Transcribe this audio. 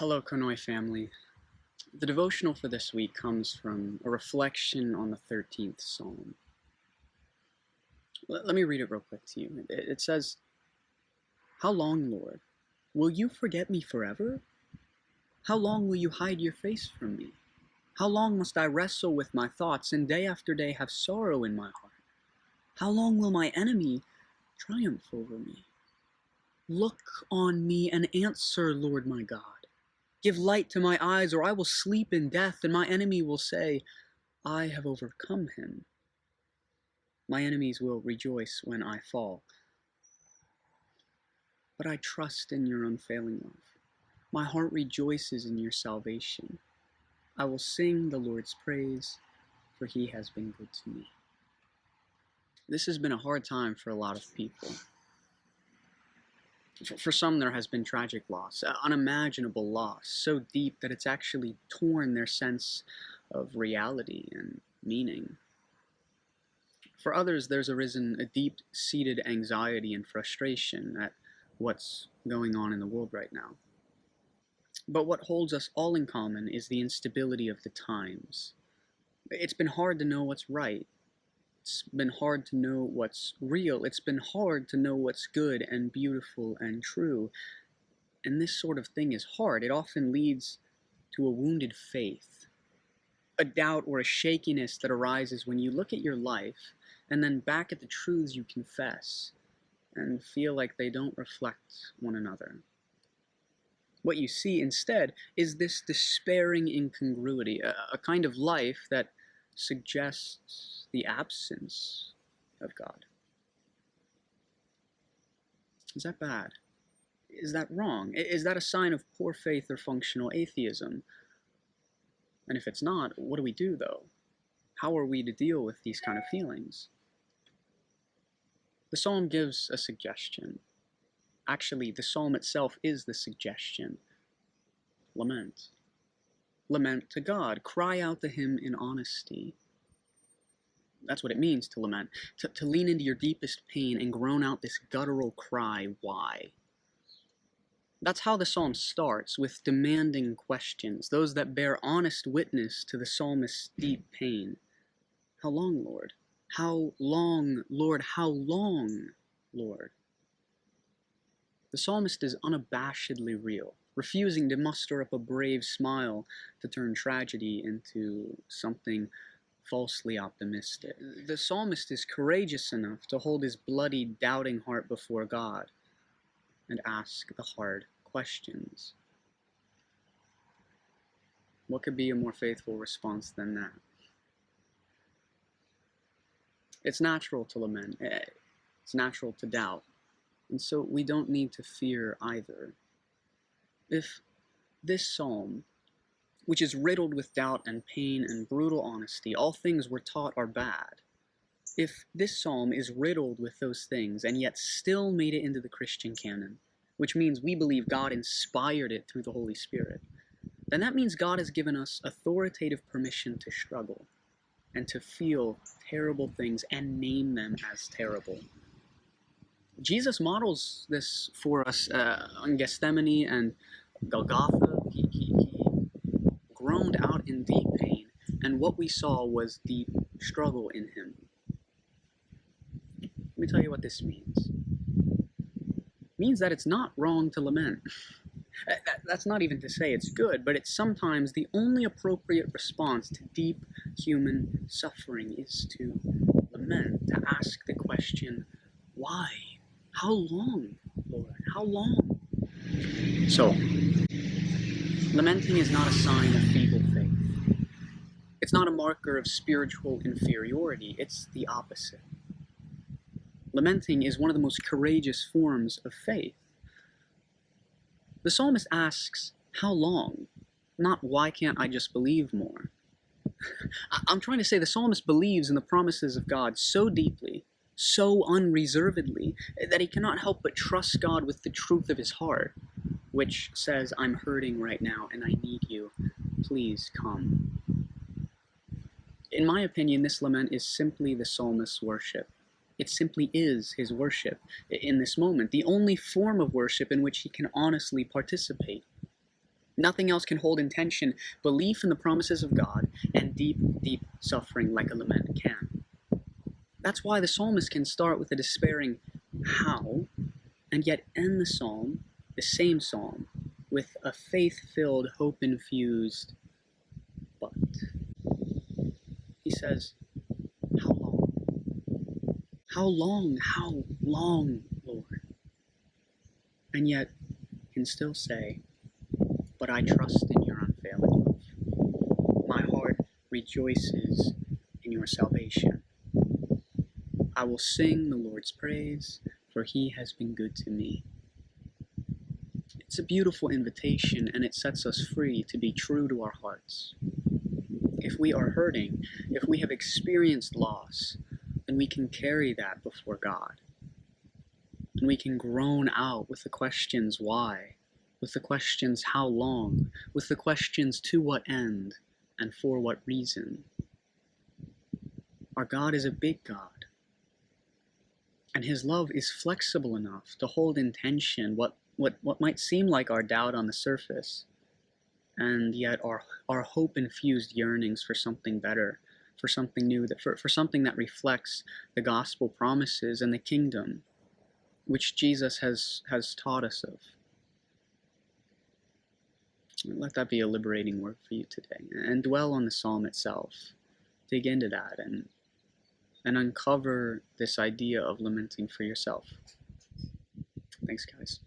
Hello, Konoi family. The devotional for this week comes from a reflection on the 13th Psalm. Let me read it real quick to you. It says, "How long, Lord, will you forget me forever? How long will you hide your face from me? How long must I wrestle with my thoughts and day after day have sorrow in my heart? How long will my enemy triumph over me? Look on me and answer, Lord my God. Give light to my eyes, or I will sleep in death, and my enemy will say, I have overcome him. My enemies will rejoice when I fall. But I trust in your unfailing love. My heart rejoices in your salvation. I will sing the Lord's praise, for he has been good to me." This has been a hard time for a lot of people. For some, there has been tragic loss, unimaginable loss, so deep that it's actually torn their sense of reality and meaning. For others, there's arisen a deep-seated anxiety and frustration at what's going on in the world right now. But what holds us all in common is the instability of the times. It's been hard to know what's right. It's been hard to know what's real. It's been hard to know what's good and beautiful and true. And this sort of thing is hard. It often leads to a wounded faith, a doubt or a shakiness that arises when you look at your life and then back at the truths you confess and feel like they don't reflect one another. What you see instead is this despairing incongruity, a kind of life that suggests the absence of God. Is that bad? Is that wrong? Is that a sign of poor faith or functional atheism? And if it's not, what do we do, though? How are we to deal with these kind of feelings? The psalm gives a suggestion. Actually, the psalm itself is the suggestion. Lament. Lament to God. Cry out to him in honesty. That's what it means to lament. To lean into your deepest pain and groan out this guttural cry, why? That's how the psalm starts, with demanding questions, those that bear honest witness to the psalmist's deep pain. How long, Lord? How long, Lord? How long, Lord? The psalmist is unabashedly real, refusing to muster up a brave smile to turn tragedy into something falsely optimistic. The psalmist is courageous enough to hold his bloody, doubting heart before God and ask the hard questions. What could be a more faithful response than that? It's natural to lament. It's natural to doubt. And so we don't need to fear either. If this psalm, which is riddled with doubt and pain and brutal honesty, all things we're taught are bad, if this psalm is riddled with those things and yet still made it into the Christian canon, which means we believe God inspired it through the Holy Spirit, then that means God has given us authoritative permission to struggle and to feel terrible things and name them as terrible. Jesus models this for us on Gethsemane and Golgotha. He groaned out in deep pain, and what we saw was deep struggle in him. Let me tell you what this means. It means that it's not wrong to lament. That's not even to say it's good, but it's sometimes the only appropriate response to deep human suffering is to lament, to ask the question, why? How long, Lord? How long? So, lamenting is not a sign of feeble faith. It's not a marker of spiritual inferiority. It's the opposite. Lamenting is one of the most courageous forms of faith. The psalmist asks, how long? Not, why can't I just believe more? I'm trying to say the psalmist believes in the promises of God so deeply, so unreservedly, that he cannot help but trust God with the truth of his heart, which says, I'm hurting right now and I need you. Please come. In my opinion, this lament is simply the psalmist's worship. It simply is his worship in this moment, the only form of worship in which he can honestly participate. Nothing else can hold in tension belief in the promises of God and deep, deep suffering like a lament can. That's why the psalmist can start with a despairing how, and yet end the same psalm, with a faith-filled, hope-infused but. He says, how long? How long? How long, Lord? And yet can still say, but I trust in your unfailing love. My heart rejoices in your salvation. I will sing the Lord's praise, for he has been good to me. It's a beautiful invitation, and it sets us free to be true to our hearts. If we are hurting, if we have experienced loss, then we can carry that before God. And we can groan out with the questions why, with the questions how long, with the questions to what end, and for what reason. Our God is a big God, and his love is flexible enough to hold in tension what might seem like our doubt on the surface, and yet our hope-infused yearnings for something better, for something new, for something that reflects the gospel promises and the kingdom, which Jesus has taught us of. Let that be a liberating word for you today, and dwell on the psalm itself. Dig into that and uncover this idea of lamenting for yourself. Thanks, guys.